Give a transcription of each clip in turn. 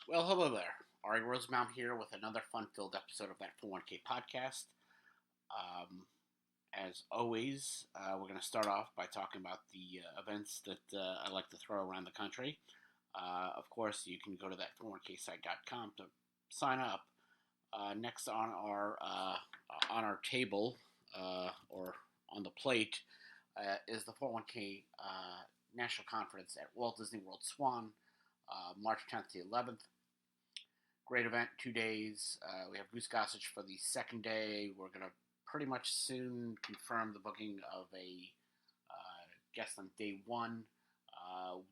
Well, hello there. Ary Rosenbaum here with another fun-filled episode of that 401k podcast. Um, as always, we're going to start off by talking about the events that I like to throw around the country. Of course, you can go to that 401ksite.com to sign up. Next on our table or on the plate is the 401k National Conference at Walt Disney World Swan, March 10th to 11th. Great event, 2 days. We have Goose Gossage for the second day. We're going to pretty much soon confirm the booking of a guest on day one.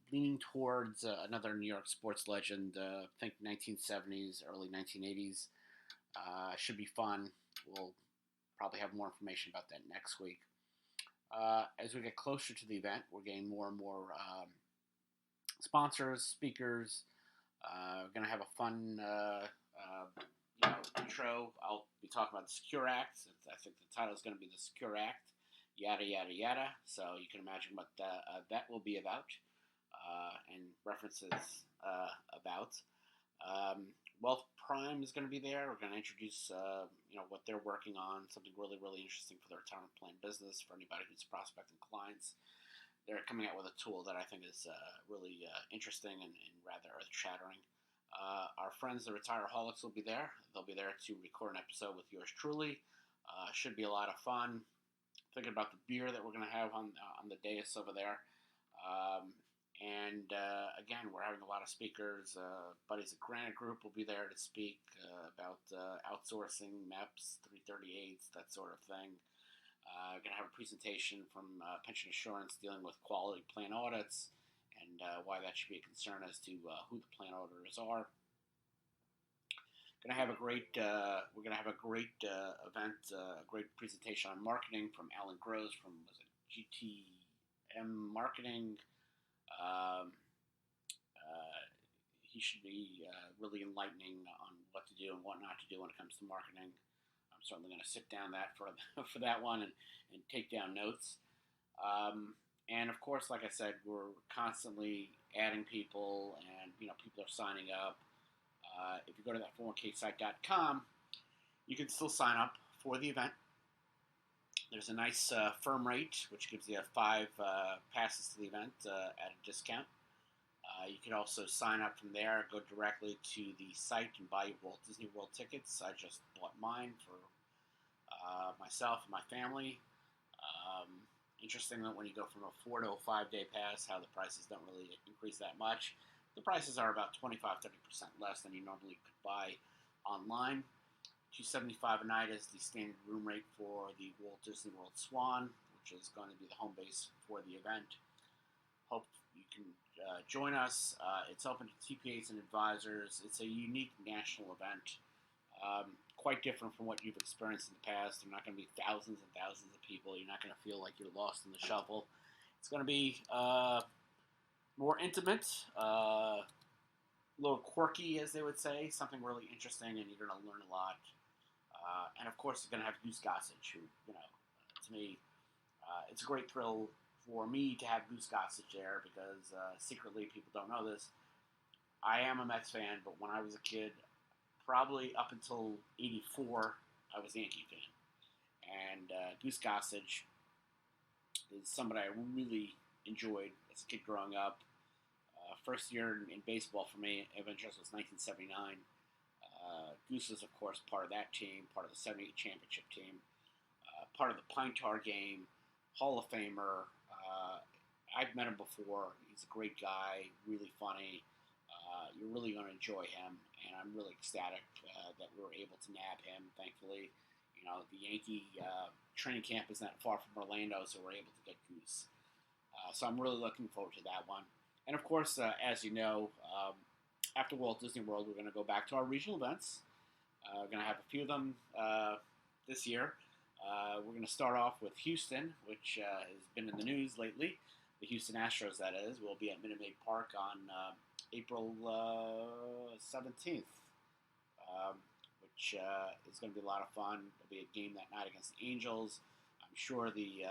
Leaning towards another New York sports legend, think 1970s, early 1980s. Should be fun. We'll probably have more information about that next week. As we get closer to the event, we're getting more and more sponsors, speakers. We're going to have a fun intro. I'll be talking about the Secure Act. I think the title is going to be the Secure Act, yada, yada, yada. So you can imagine what that will be about and references about. Wealth Prime is going to be there. We're going to introduce what they're working on, something really, really interesting for the retirement plan business for anybody who's prospecting clients. They're coming out with a tool that I think is really interesting and rather earth-shattering. Our friends, the Retireaholics, will be there. They'll be there to record an episode with yours truly. Should be a lot of fun. Thinking about the beer that we're going to have on the dais over there. Again, we're having a lot of speakers. Buddies at Granite Group will be there to speak about outsourcing, MEPs, 338s, that sort of thing. We're going to have a presentation from Pension Assurance dealing with quality plan audits and why that should be a concern as to who the plan auditors are. We're going to have a great event, a great presentation on marketing from Alan Gross from GTM Marketing. He should be really enlightening on what to do and what not to do when it comes to marketing. I'm certainly going to sit down for that one and take down notes. And of course, like I said, we're constantly adding people, and people are signing up. If you go to that 401ksite.com, you can still sign up for the event. There's a nice firm rate, which gives you 5 passes to the event at a discount. You can also sign up from there, go directly to the site and buy Walt Disney World tickets. I just bought mine for myself and my family. Interesting that when you go from a 4 to a 5-day pass, how the prices don't really increase that much. The prices are about 25-30% less than you normally could buy online. $275 a night is the standard room rate for the Walt Disney World Swan, which is going to be the home base for the event. Hope you can join us. It's open to TPAs and advisors. It's a unique national event, quite different from what you've experienced in the past. There are not going to be thousands and thousands of people. You're not going to feel like you're lost in the shuffle. It's going to be more intimate, a little quirky, as they would say, something really interesting, and you're going to learn a lot. And of course, you're going to have Goose Gossage, who, to me, it's a great thrill for me to have Goose Gossage there because secretly, people don't know this, I am a Mets fan, but when I was a kid, probably up until '84, I was a Yankee fan. And Goose Gossage is somebody I really enjoyed as a kid growing up. First year in baseball for me of interest was 1979. Goose was, of course, part of that team, part of the '78 championship team, part of the Pine Tar game, Hall of Famer. I've met him before. He's a great guy, really funny. You're really going to enjoy him, and I'm really ecstatic that we were able to nab him, thankfully. The Yankee training camp is not far from Orlando, so we're able to get Goose. So I'm really looking forward to that one. And of course, as you know, after Walt Disney World, we're going to go back to our regional events. We're going to have a few of them this year. We're going to start off with Houston, which has been in the news lately. The Houston Astros, that is, will be at Minute Maid Park on April 17th, which is going to be a lot of fun. There'll be a game that night against the Angels. I'm sure the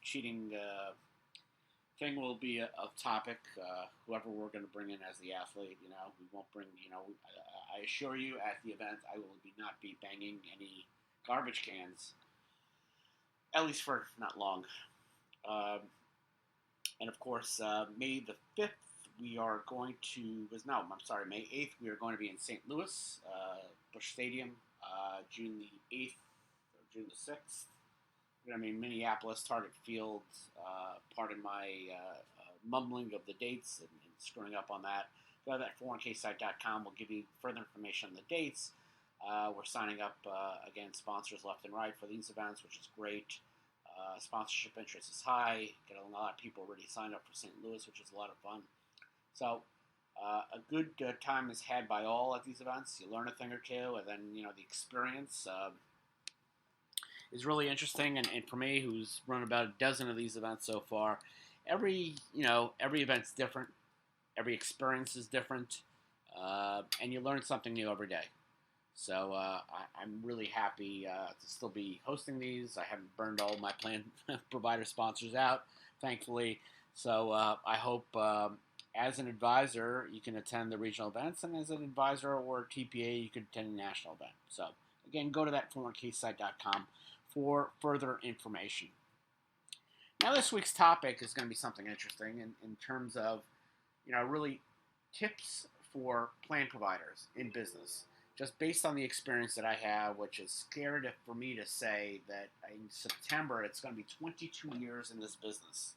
cheating thing will be a topic. Whoever we're going to bring in as the athlete, we won't bring. I assure you, at the event, I will not be banging any garbage cans, at least for not long. Um, and of course, May the 5th, we are going to. May 8th, we are going to be in St. Louis, Busch Stadium, June the 8th or June the 6th. I mean, Minneapolis, Target Field. Pardon my mumbling of the dates and screwing up on that. Go to that 401ksite.com. We'll give you further information on the dates. We're signing up, again, sponsors left and right for these events, which is great. Sponsorship interest is high. Get a lot of people already signed up for St. Louis, which is a lot of fun. So a good time is had by all at these events. You learn a thing or two, and then, the experience is really interesting. And for me, who's run about a dozen of these events so far, every event's different. Every experience is different. And you learn something new every day. So I'm really happy to still be hosting these. I haven't burned all my plan provider sponsors out, thankfully. So I hope as an advisor you can attend the regional events, and as an advisor or TPA you can attend a national event. So again, go to that 401ksite.com for further information. Now this week's topic is going to be something interesting in terms of, really tips for plan providers in business. Just based on the experience that I have, which is scared for me to say that in September it's going to be 22 years in this business.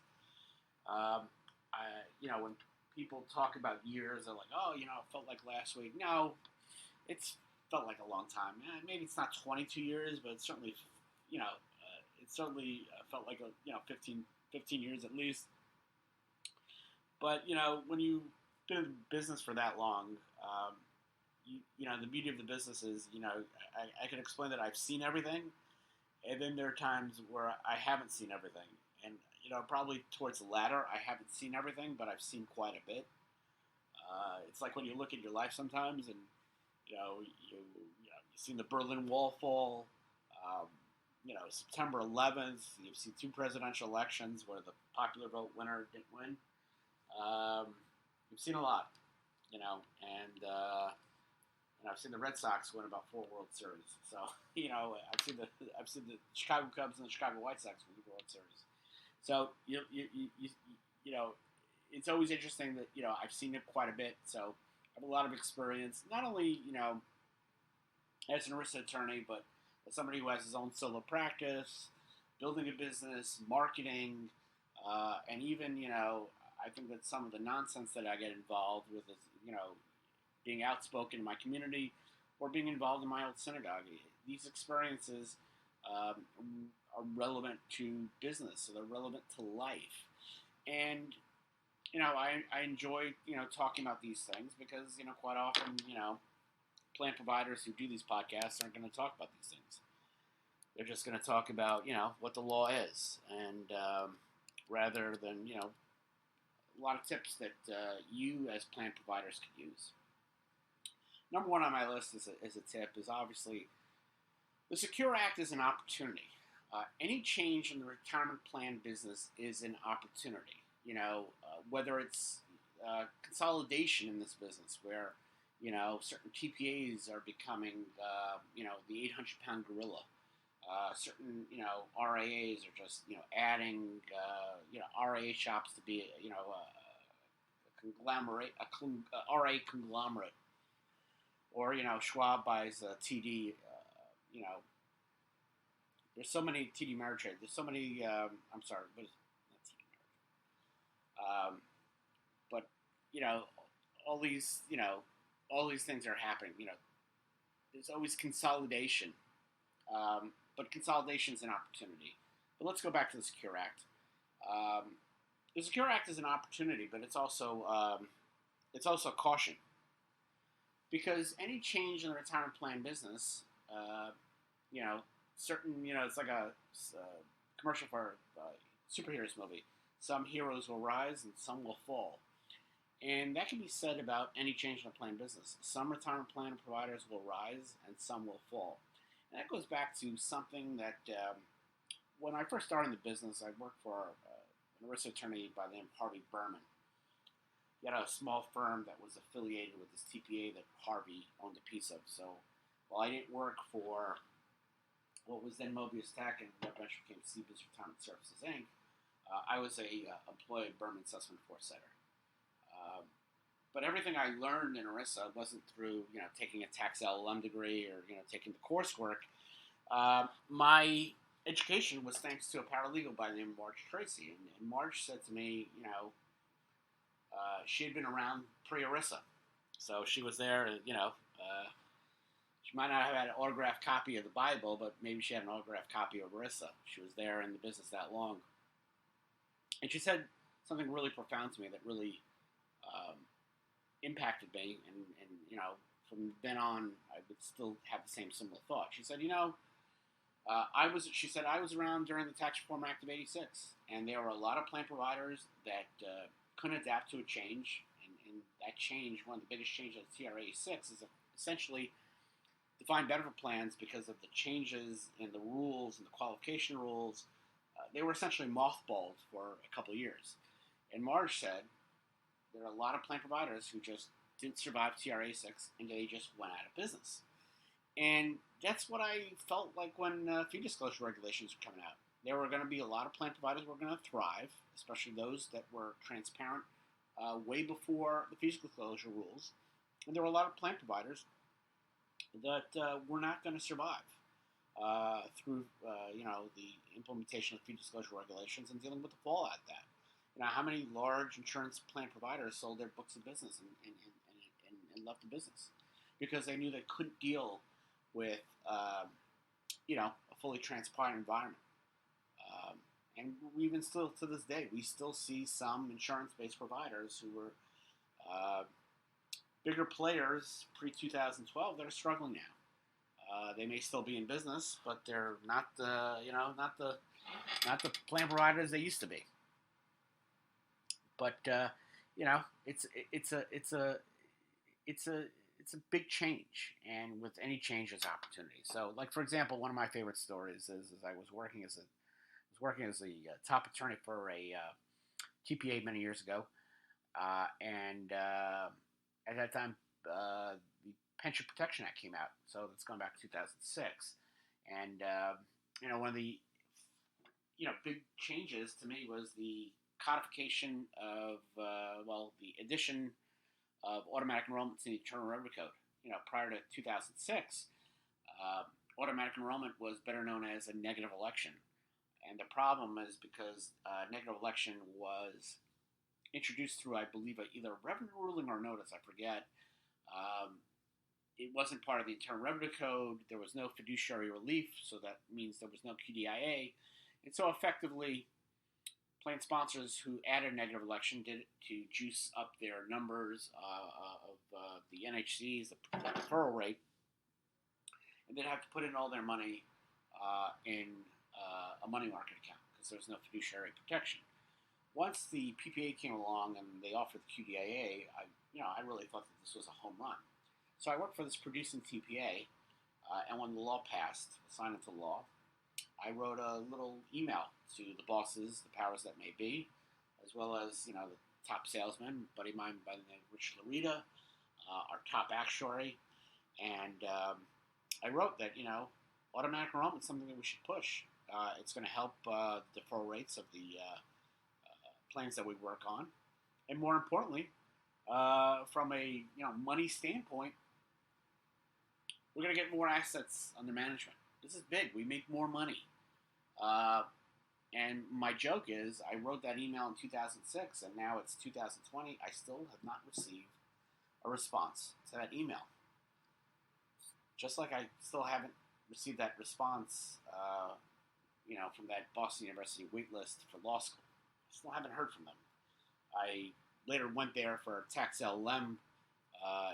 When people talk about years, they're like, "Oh, it felt like last week." No, it's felt like a long time. Maybe it's not 22 years, but it's certainly, felt like 15 years at least. But when you've been in business for that long. The beauty of the business is, I can explain that I've seen everything, and then there are times where I haven't seen everything. And, probably towards the latter, I haven't seen everything, but I've seen quite a bit. It's like when you look at your life sometimes and, you've seen the Berlin Wall fall, September 11th, you've seen 2 presidential elections where the popular vote winner didn't win. You've seen a lot, and I've seen the Red Sox win about 4 World Series. So I've seen the Chicago Cubs and the Chicago White Sox win the World Series. So it's always interesting that I've seen it quite a bit. So I have a lot of experience, not only as an ERISA attorney, but as somebody who has his own solo practice, building a business, marketing, and even I think that some of the nonsense that I get involved with is being outspoken in my community or being involved in my old synagogue. These experiences are relevant to business, so they're relevant to life. And, I enjoy, talking about these things because, quite often, plan providers who do these podcasts aren't going to talk about these things. They're just going to talk about, what the law is. And rather than, a lot of tips that you as plan providers could use. Number one on my list as a tip is obviously the Secure Act is an opportunity. Any change in the retirement plan business is an opportunity. Whether it's consolidation in this business where, certain TPAs are becoming, the 800-pound gorilla. Certain, RIAs are just, adding, RIA shops to be, a conglomerate, RIA conglomerate. Or, Schwab buys TD, there's so many TD Ameritrade. There's so many, not TD Ameritrade. But, all these things are happening. There's always consolidation. But consolidation is an opportunity. But let's go back to the Secure Act. The Secure Act is an opportunity, but it's also caution. Because any change in the retirement plan business, it's like a commercial for a superheroes movie. Some heroes will rise and some will fall. And that can be said about any change in the plan business. Some retirement plan providers will rise and some will fall. And that goes back to something that when I first started in the business, I worked for an ERISA attorney by the name of Harvey Berman. He had a small firm that was affiliated with this TPA that Harvey owned a piece of. So while I didn't work for what was then Mobius Tech and what eventually became CBIZ Retirement Services, Inc., I was a employee of Berman Sussman Forsetter. But everything I learned in ERISA wasn't through, taking a tax LLM degree or, taking the coursework. My education was thanks to a paralegal by the name of Marge Tracy. And Marge said to me, she had been around pre-ERISA. So she was there, she might not have had an autographed copy of the Bible, but maybe she had an autographed copy of ERISA. She was there in the business that long. And she said something really profound to me that really impacted me. And from then on, I would still have the same similar thought. She said, I was around during the Tax Reform Act of '86, and there were a lot of plan providers that couldn't adapt to a change. And that change, one of the biggest changes of TRA 86 is essentially defined benefit plans because of the changes in the rules and the qualification rules. They were essentially mothballed for a couple of years. And Marge said there are a lot of plan providers who just didn't survive TRA 6 and they just went out of business. And that's what I felt like when fee disclosure regulations were coming out. There were going to be a lot of plan providers who were going to thrive, especially those that were transparent way before the fee disclosure rules. And there were a lot of plan providers that were not going to survive through the implementation of fee disclosure regulations and dealing with the fallout of that. How many large insurance plan providers sold their books of business and left the business because they knew they couldn't deal with a fully transparent environment. And even still to this day, we still see some insurance-based providers who were bigger players pre-2012 that are struggling now. They may still be in business, but they're not the plan providers they used to be. But it's a big change, and with any change, there's opportunity. So, like for example, one of my favorite stories is I was working as a top attorney for a TPA many years ago, and at that time, the Pension Protection Act came out. So that's going back to 2006, and one of the big changes to me was the codification of the addition of automatic enrollment to the Internal Revenue Code. Prior to 2006, automatic enrollment was better known as a negative election. And the problem is because negative election was introduced through, I believe, either a revenue ruling or notice, I forget. It wasn't part of the Internal Revenue Code. There was no fiduciary relief, so that means there was no QDIA. And so effectively, plan sponsors who added negative election did it to juice up their numbers of the NHCs, the deferral rate, and they'd have to put in all their money in a money market account because there's no fiduciary protection. Once the PPA came along and they offered the QDIA, I really thought that this was a home run. So I worked for this producing TPA, and when the law passed, signed into law, I wrote a little email to the bosses, the powers that may be, as well as the top salesman, buddy of mine by the name of Rich Larita, our top actuary, and I wrote that automatic enrollment is something that we should push. It's going to help deferral rates of the plans that we work on, and more importantly, from a money standpoint, we're going to get more assets under management. This is big. We make more money. And my joke is I wrote that email in 2006, and now it's 2020. I still have not received a response to that email. Just like I still haven't received that response, from that Boston University waitlist for law school. I still haven't heard from them. I later went there for tax LLM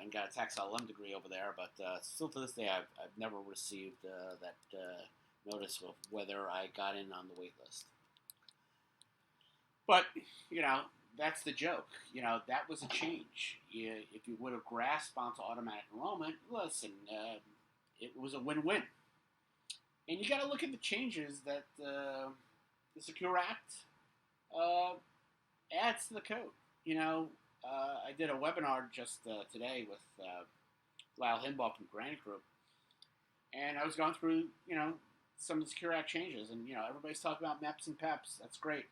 and got a tax LLM degree over there, but still to this day I've never received that notice of whether I got in on the wait list. But, that's the joke. That was a change. If you would have grasped onto automatic enrollment, listen, it was a win-win. And you got to look at the changes that the Secure Act uh, adds to the code. You know, I did a webinar just today with Lyle Hinbaugh from Granite Group, and I was going through, some of the Secure Act changes, and everybody's talking about MEPs and PEPs. That's great,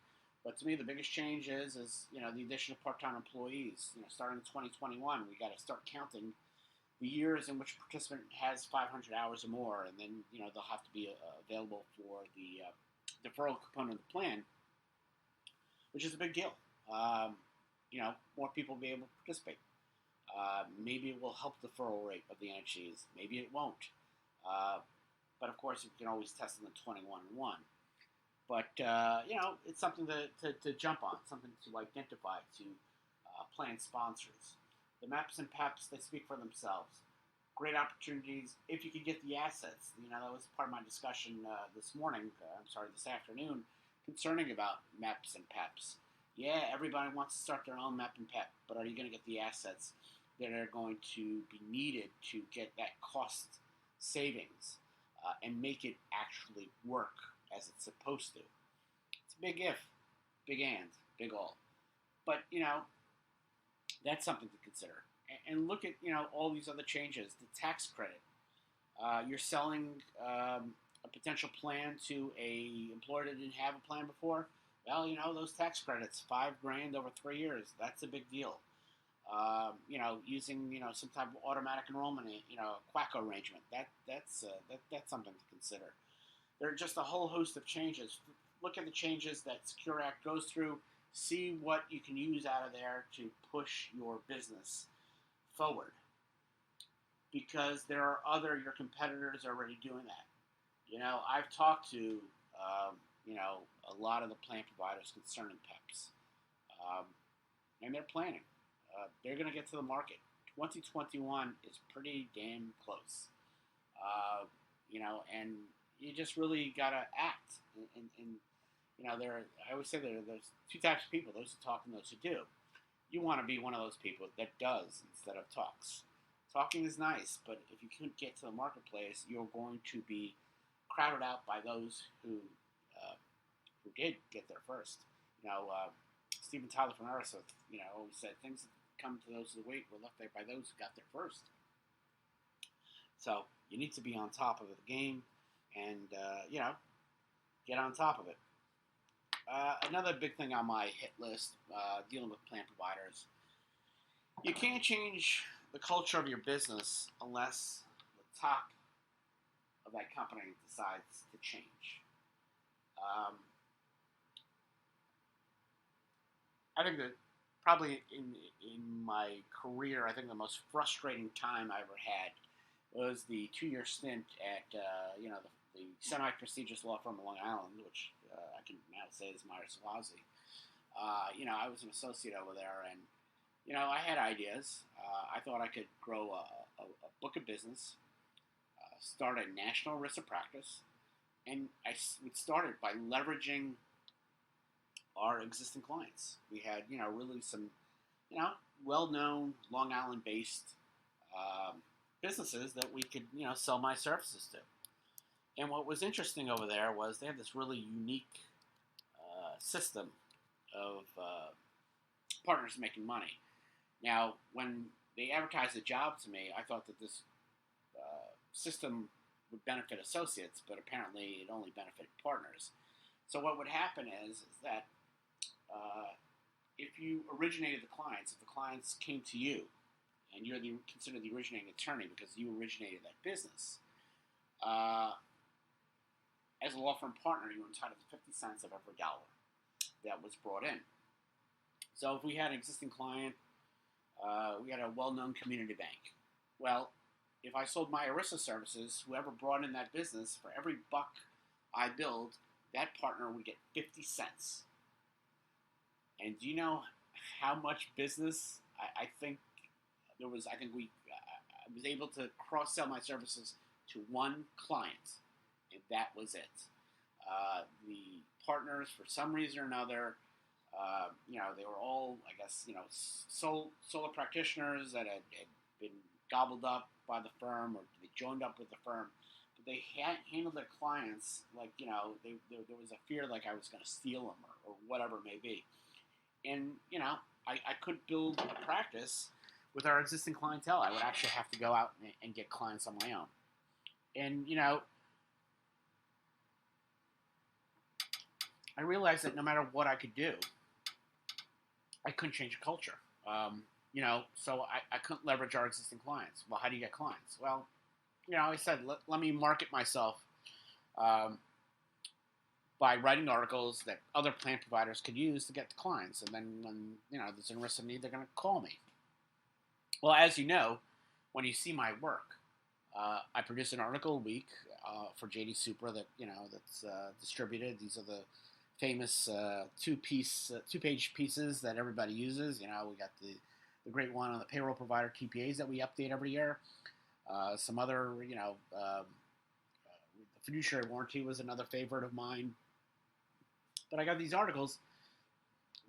but to me, the biggest change is the addition of part-time employees. Starting in 2021, we got to start counting the years in which a participant has 500 hours or more, and then they'll have to be available for the deferral component of the plan, which is a big deal. More people will be able to participate. Maybe it will help the deferral rate of the NHGs. Maybe it won't. But of course, you can always test them in 21-1. But it's something to jump on, something to identify to plan sponsors. The MAPs and PEPs, they speak for themselves. Great opportunities if you could get the assets. That was part of my discussion this afternoon, concerning about MEPs and PEPs. Yeah, everybody wants to start their own MEP and PEP, but are you going to get the assets that are going to be needed to get that cost savings and make it actually work as it's supposed to? It's a big if, big and, big all. But, that's something to consider. And look at, all these other changes. The tax credit. You're selling a potential plan to a employer that didn't have a plan before. Well, those tax credits, $5,000 over 3 years, that's a big deal. Using, some type of automatic enrollment, QACO arrangement, that's something to consider. There are just a whole host of changes. Look at the changes that Secure Act goes through. See what you can use out of there to push your business forward. Because there are your competitors are already doing that. I've talked to, a lot of the plan providers concerning PEPs. And they're planning. They're going to get to the market. 2021 is pretty damn close. And you just really got to act. I always say there's two types of people, those who talk and those who do. You want to be one of those people that does instead of talks. Talking is nice, but if you can't get to the marketplace, you're going to be crowded out by those who did get there first. Stephen Tyler from Aerosmith, always said things that come to those who wait were left there by those who got there first. So you need to be on top of the game and, get on top of it. Another big thing on my hit list, dealing with plan providers, you can't change the culture of your business unless the top of that company decides to change. I think that probably in my career, I think the most frustrating time I ever had was the 2-year stint at the semi-prestigious law firm in Long Island, which I can now say is Myers Swazi. I was an associate over there, and I had ideas. I thought I could grow a book of business, start a national ERISA practice, and I would start it by leveraging our existing clients. We had, really some, well-known Long Island-based businesses that we could, sell my services to. And what was interesting over there was they had this really unique system of partners making money. Now, when they advertised a job to me, I thought that this system would benefit associates, but apparently it only benefited partners. So what would happen is that if you originated the clients, if the clients came to you, and you're considered the originating attorney because you originated that business, as a law firm partner, you were entitled to 50 cents of every dollar that was brought in. So if we had an existing client, we had a well-known community bank. Well, if I sold my ERISA services, whoever brought in that business, for every buck I billed, that partner would get 50 cents. And do you know how much business I think there was? I was able to cross-sell my services to one client, and that was it. The partners, for some reason or another, they were all, I guess, solo practitioners that had been gobbled up by the firm, or they joined up with the firm. But they handled their clients like, there was a fear like I was going to steal them or or whatever it may be. And, I couldn't build a practice with our existing clientele. I would actually have to go out and get clients on my own. And, I realized that no matter what I could do, I couldn't change the culture. So I couldn't leverage our existing clients. Well, how do you get clients? Well, I said, let me market myself um, by writing articles that other plan providers could use to get the clients. And then when, there's a risk of need, they're going to call me. Well, as you know, when you see my work, I produce an article a week for JD Supra that's distributed. These are the famous two-page pieces that everybody uses. We got the great one on the payroll provider TPAs that we update every year. Some other, the fiduciary warranty was another favorite of mine. But I got these articles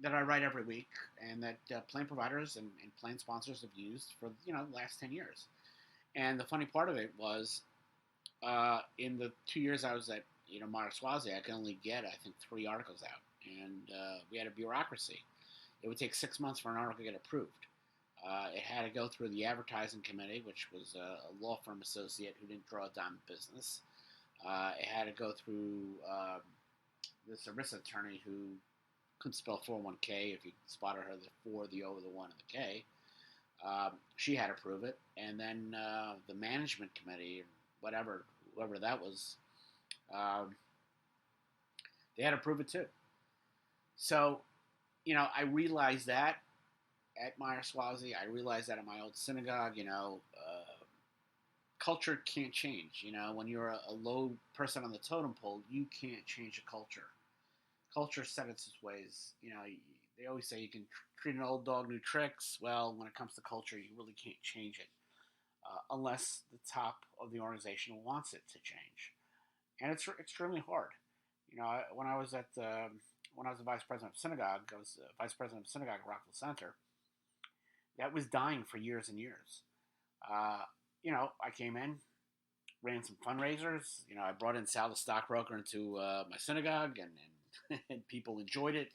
that I write every week, and that plan providers and plan sponsors have used for the last 10 years. And the funny part of it was, in the 2 years I was at Meyer Swazi, I could only get, I think, 3 articles out, and we had a bureaucracy. It would take 6 months for an article to get approved. It had to go through the advertising committee, which was a law firm associate who didn't draw a dime of business. It had to go through this ERISA attorney who couldn't spell 401k. If you spotted her, the 4, the O, the 1, and the K. She had to prove it. And then the management committee, whoever that was, they had to prove it too. So, I realized that at Meyer Swazi. I realized that at my old synagogue. Culture can't change. When you're a low person on the totem pole, you can't change a culture. Culture set its ways. They always say you can treat an old dog, new tricks. Well, when it comes to culture, you really can't change it unless the top of the organization wants it to change, and it's extremely hard. When I was a vice president of synagogue, I was vice president of synagogue at Rockville Center. That was dying for years and years. I came in, ran some fundraisers. I brought in Sal the stockbroker into my synagogue, and people enjoyed it.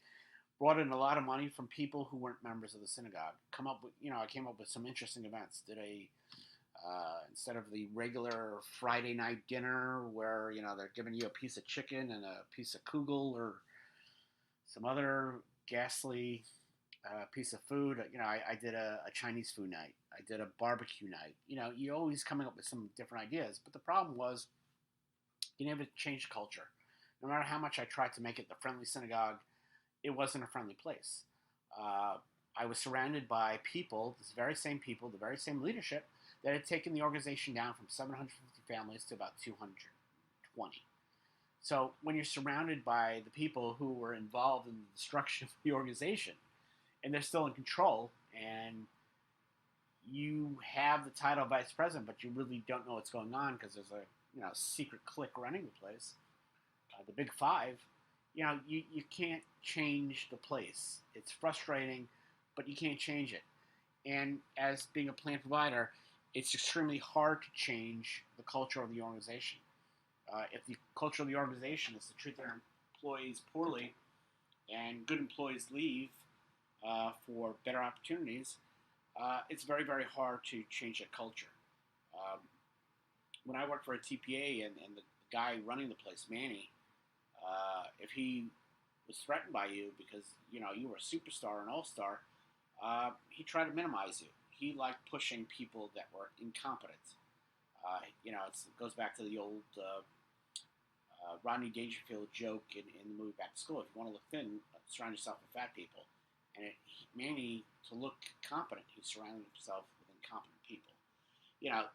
Brought in a lot of money from people who weren't members of the synagogue. I came up with some interesting events. Did instead of the regular Friday night dinner where they're giving you a piece of chicken and a piece of kugel or some other ghastly piece of food. I did a Chinese food night. I did a barbecue night. You're always coming up with some different ideas. But the problem was you never changed culture. No matter how much I tried to make it the friendly synagogue, it wasn't a friendly place. I was surrounded by people, the very same leadership that had taken the organization down from 750 families to about 220. So when you're surrounded by the people who were involved in the destruction of the organization, and they're still in control, and you have the title of vice president, but you really don't know what's going on because there's a secret clique running the place, the Big Five. You can't change the place. It's frustrating, but you can't change it. And as being a plan provider, it's extremely hard to change the culture of the organization. If the culture of the organization is to treat their employees poorly, and good employees leave for better opportunities, it's very, very hard to change that culture. When I worked for a TPA and the guy running the place, Manny, if he was threatened by you because you were a superstar, an all-star, he tried to minimize you. He liked pushing people that were incompetent. It goes back to the old Rodney Dangerfield joke in the movie Back to School. If you want to look thin, surround yourself with fat people. And Manny, to look competent, he surrounded himself with incompetent people.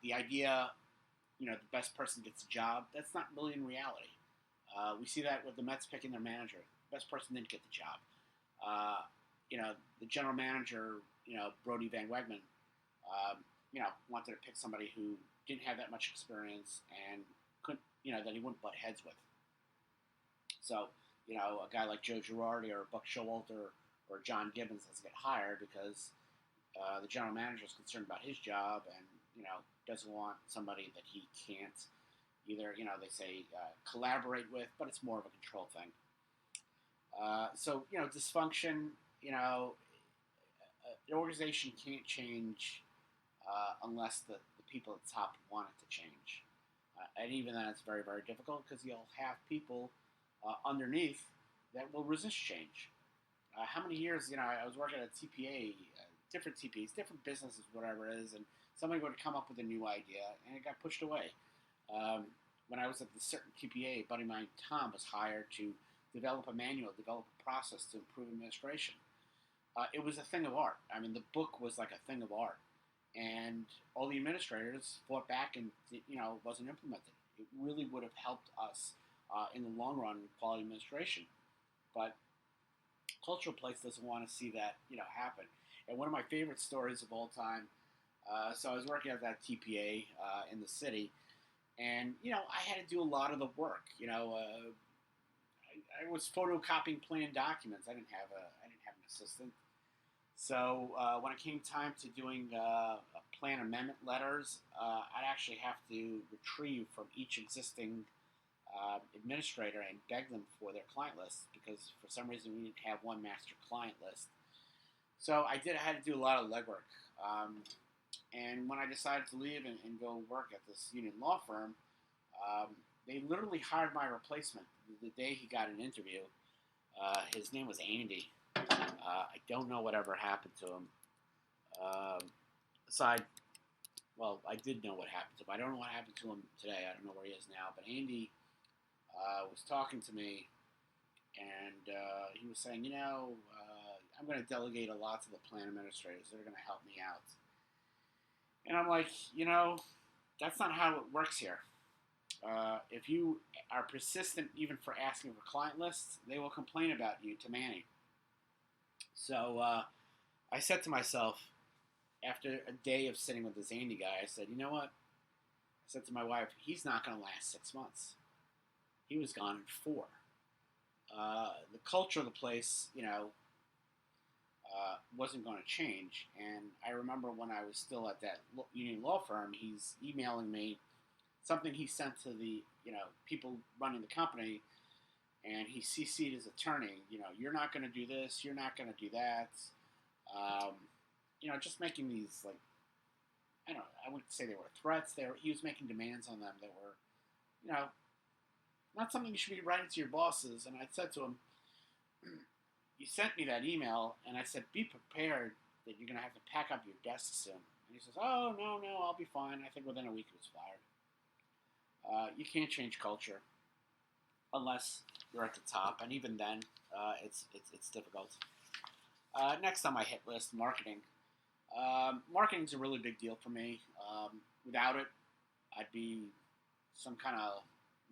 The idea, the best person gets a job, that's not really in reality. We see that with the Mets picking their manager. The best person didn't get the job. The general manager, Brody Van Wegman, wanted to pick somebody who didn't have that much experience and couldn't, that he wouldn't butt heads with. So, a guy like Joe Girardi or Buck Showalter or John Gibbons doesn't get hired because the general manager is concerned about his job and, doesn't want somebody that he can't either, they say collaborate with, but it's more of a control thing. So dysfunction. An organization can't change unless the people at the top want it to change. And even then, it's very, very difficult because you'll have people underneath that will resist change. How many years, I was working at a TPA, different TPAs, different businesses, whatever it is, and somebody would come up with a new idea, and it got pushed away. Um, when I was at the certain TPA, a buddy of mine, Tom, was hired to develop a manual, develop a process to improve administration. It was a thing of art. I mean, the book was like a thing of art, and all the administrators fought back, and it wasn't implemented. It really would have helped us in the long run in quality administration, but cultural place doesn't want to see that happen. And one of my favorite stories of all time. So I was working at that TPA in the city, and I had to do a lot of the work. I was photocopying plan documents. I didn't have an assistant. So when it came time to doing plan amendment letters, I'd actually have to retrieve from each existing administrator and beg them for their client lists because for some reason we didn't have one master client list. So I had to do a lot of legwork. And when I decided to leave and go work at this union law firm, they literally hired my replacement the day he got an interview. His name was Andy. I don't know whatever happened to him. Aside, well, I did know what happened to him. I don't know what happened to him today. I don't know where he is now. But Andy was talking to me, and he was saying, I'm going to delegate a lot to the plan administrators. They're going to help me out. And I'm like, that's not how it works here. If you are persistent even for asking for client lists, they will complain about you to Manny. So I said to myself, after a day of sitting with this Andy guy, I said, you know what? I said to my wife, he's not going to last 6 months. He was gone in 4. The culture of the place, wasn't going to change. And I remember when I was still at that union law firm, he's emailing me something he sent to the people running the company, and he CC'd his attorney. You're not going to do this. You're not going to do that. Just making these I don't know. I wouldn't say they were threats. He was making demands on them that were, not something you should be writing to your bosses. And I said to him, you sent me that email, and I said, be prepared that you're going to have to pack up your desk soon. And he says, oh, no, I'll be fine. I think within a week he was fired. You can't change culture unless you're at the top, and even then, it's difficult. Next on my hit list, marketing. Marketing's a really big deal for me. Without it, I'd be some kind of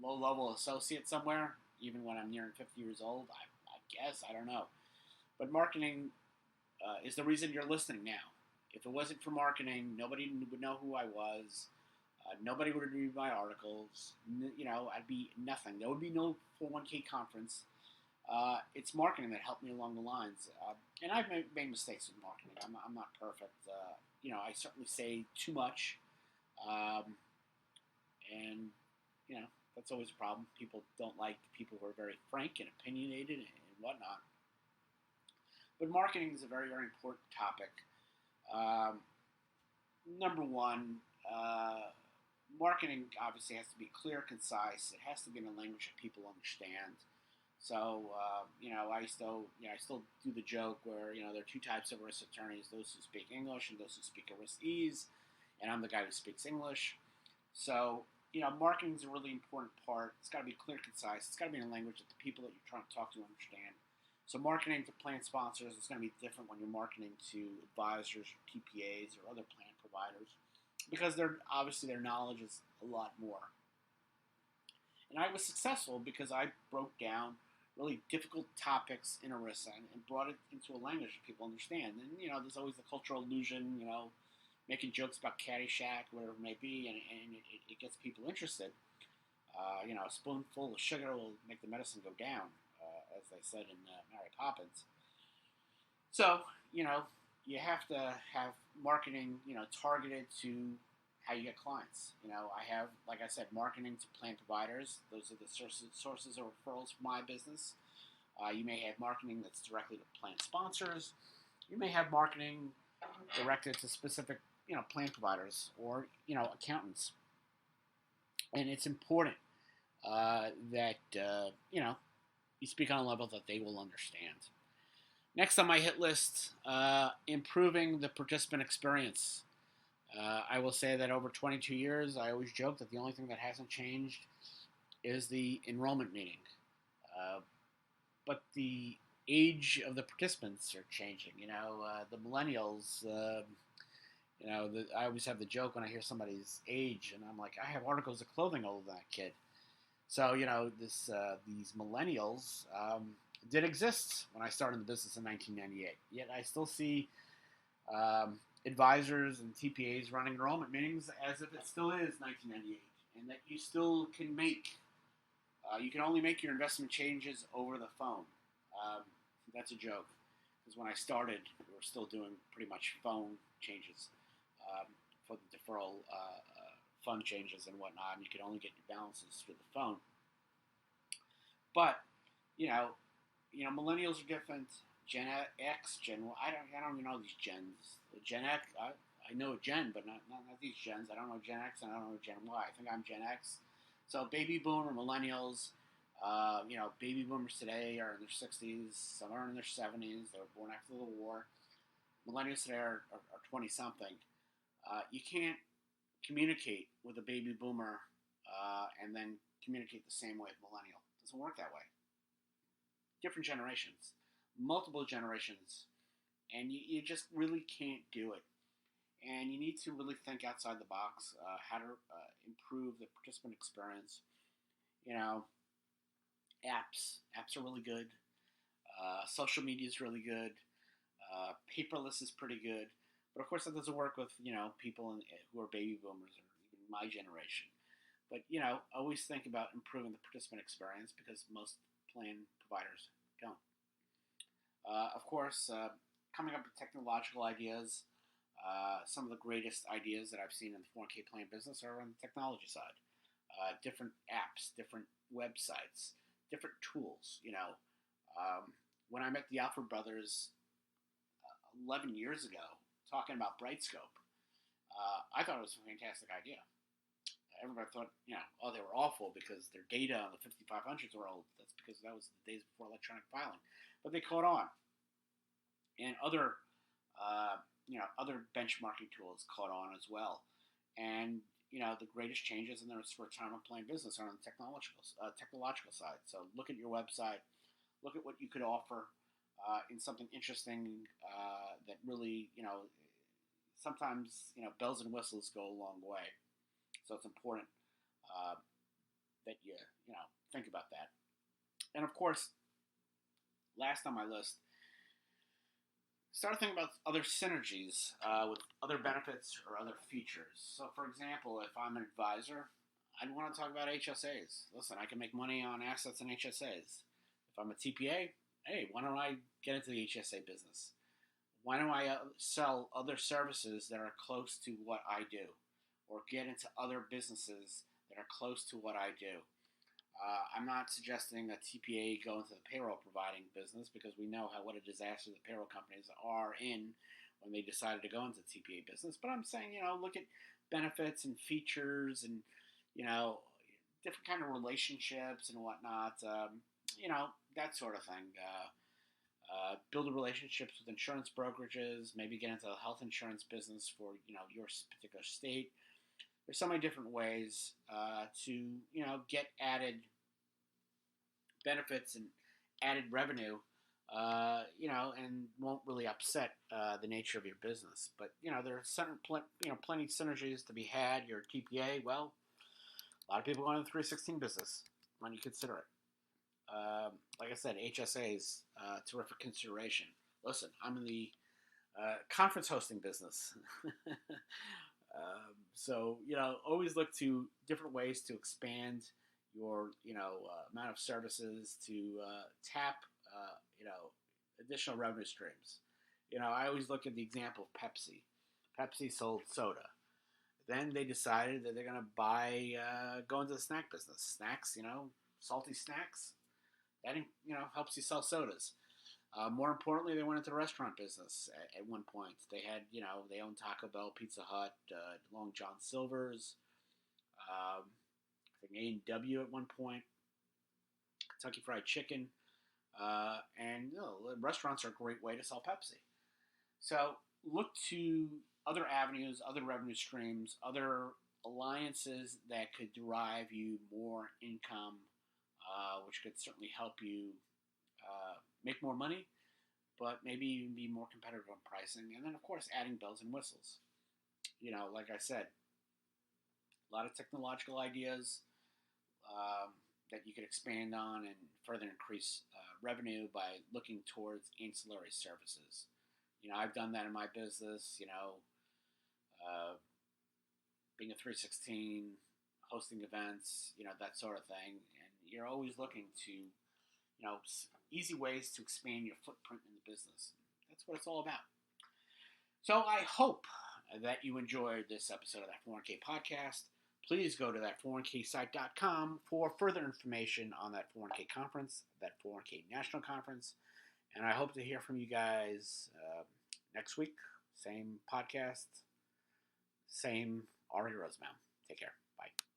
low-level associate somewhere, even when I'm nearing 50 years old. I guess, I don't know. But marketing is the reason you're listening now. If it wasn't for marketing, nobody would know who I was. Nobody would read my articles. I'd be nothing. There would be no 401k conference. It's marketing that helped me along the lines. And I've made mistakes with marketing. I'm not perfect. I certainly say too much. And that's always a problem. People don't like people who are very frank and opinionated and whatnot. But marketing is a very, very important topic. Number one, marketing obviously has to be clear, concise. It has to be in a language that people understand. So, I still do the joke where, there are 2 types of risk attorneys, those who speak English and those who speak risk-ease, and I'm the guy who speaks English. So, marketing is a really important part. It's got to be clear, concise. It's got to be in a language that the people that you're trying to talk to understand. So marketing to plan sponsors is going to be different when you're marketing to advisors or TPAs or other plan providers because obviously their knowledge is a lot more. And I was successful because I broke down really difficult topics in ERISA and brought it into a language that people understand. And, there's always the cultural illusion, making jokes about Caddyshack, whatever it may be, and it gets people interested. A spoonful of sugar will make the medicine go down, as they said in Mary Poppins. So, you have to have marketing, targeted to how you get clients. I have, like I said, marketing to plan providers. Those are the sources of referrals for my business. You may have marketing that's directly to plan sponsors. You may have marketing directed to specific, plan providers or, accountants. And it's important that, you speak on a level that they will understand. Next on my hit list, improving the participant experience. I will say that over 22 years, I always joke that the only thing that hasn't changed is the enrollment meeting. But the age of the participants are changing. The millennials, I always have the joke when I hear somebody's age, and I'm like, I have articles of clothing older than that kid. So, these millennials did exist when I started in the business in 1998. Yet I still see advisors and TPAs running enrollment meetings as if it still is 1998, and that you still can you can only make your investment changes over the phone. That's a joke, because when I started, we were still doing pretty much phone changes for the deferral fund changes and whatnot. And you could only get your balances through the phone. But millennials are different. Gen X, Gen Y. I don't even know these gens. Gen X. I know a Gen, but not these gens. I don't know Gen X and I don't know Gen Y. I think I'm Gen X. So baby boomer, millennials. Baby boomers today are in their 60s. Some are in their 70s. They were born after the war. Millennials today are 20-something. You can't communicate with a baby boomer and then communicate the same way with millennial. It doesn't work that way. Different generations, multiple generations, and you just really can't do it. And you need to really think outside the box, how to improve the participant experience. Apps are really good. Social media is really good. Paperless is pretty good. But of course, that doesn't work with, people who are baby boomers or even my generation. But, always think about improving the participant experience, because most plan providers don't. Of course, coming up with technological ideas. Some of the greatest ideas that I've seen in the 401k plan business are on the technology side. Different apps, different websites, different tools. When I met the Alfred brothers 11 years ago, talking about Brightscope, I thought it was a fantastic idea. Everybody thought, they were awful because their data on the 5500s were old. That's because that was the days before electronic filing. But they caught on. And other benchmarking tools caught on as well. And, the greatest changes in the retirement plan business are on the technological side. So look at your website. Look at what you could offer in something interesting that really, sometimes, bells and whistles go a long way. So it's important that you think about that. And of course, last on my list, start thinking about other synergies with other benefits or other features. So, for example, if I'm an advisor, I'd want to talk about HSAs. Listen, I can make money on assets in HSAs. If I'm a TPA, hey, why don't I get into the HSA business? Why don't I sell other services that are close to what I do, or get into other businesses that are close to what I do? I'm not suggesting that TPA go into the payroll providing business, because we know what a disaster the payroll companies are in when they decided to go into the TPA business. But I'm saying, look at benefits and features and, different kind of relationships and whatnot, that sort of thing. Build relationships with insurance brokerages, maybe get into the health insurance business for, your particular state. There's so many different ways to, get added benefits and added revenue, and won't really upset the nature of your business. But, there are plenty of synergies to be had. Your TPA, well, a lot of people go into the 316 business when you consider it. Like I said, HSAs, terrific consideration. Listen, I'm in the conference hosting business. So, always look to different ways to expand your, amount of services to tap, additional revenue streams. I always look at the example of Pepsi. Pepsi sold soda. Then they decided that they're going to go into the snack business. Snacks, salty snacks. that helps you sell sodas. More importantly, they went into the restaurant business at one point. They had, they owned Taco Bell, Pizza Hut, Long John Silver's, I think A&W at one point, Kentucky Fried Chicken, and restaurants are a great way to sell Pepsi. So look to other avenues, other revenue streams, other alliances that could derive you more income, which could certainly help you make more money, but maybe even be more competitive on pricing. And then, of course, adding bells and whistles. Like I said, a lot of technological ideas that you could expand on and further increase revenue by looking towards ancillary services. I've done that in my business, being a 316, hosting events, that sort of thing. And you're always looking to, easy ways to expand your footprint in the business. That's what it's all about. So I hope that you enjoyed this episode of that 401k podcast. Please go to that401ksite.com for further information on that 401k conference, that 401k national conference. And I hope to hear from you guys next week. Same podcast, same Ary Rosenbaum. Take care. Bye.